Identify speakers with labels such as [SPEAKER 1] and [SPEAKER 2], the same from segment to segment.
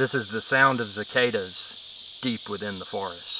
[SPEAKER 1] This is the sound of cicadas deep within the forest.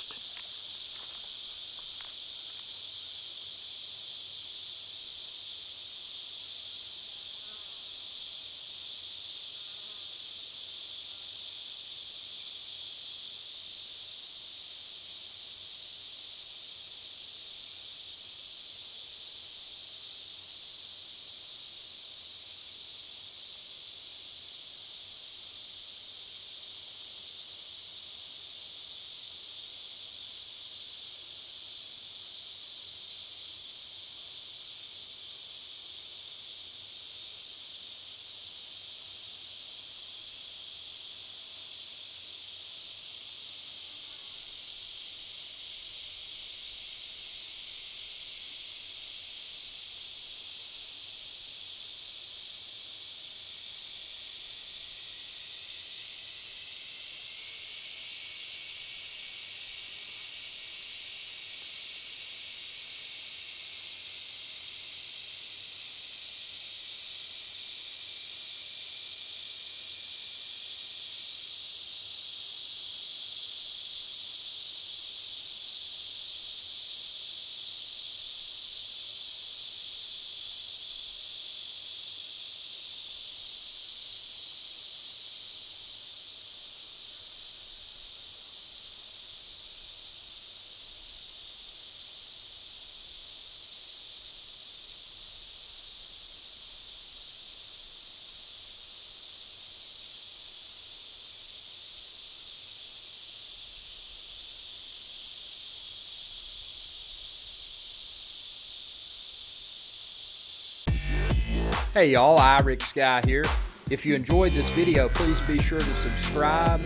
[SPEAKER 2] Hey y'all, Rick Sky here. If you enjoyed this video, please be sure to subscribe,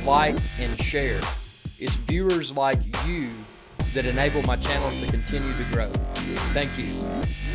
[SPEAKER 2] like, and share. It's viewers like you that enable my channel to continue to grow. Thank you.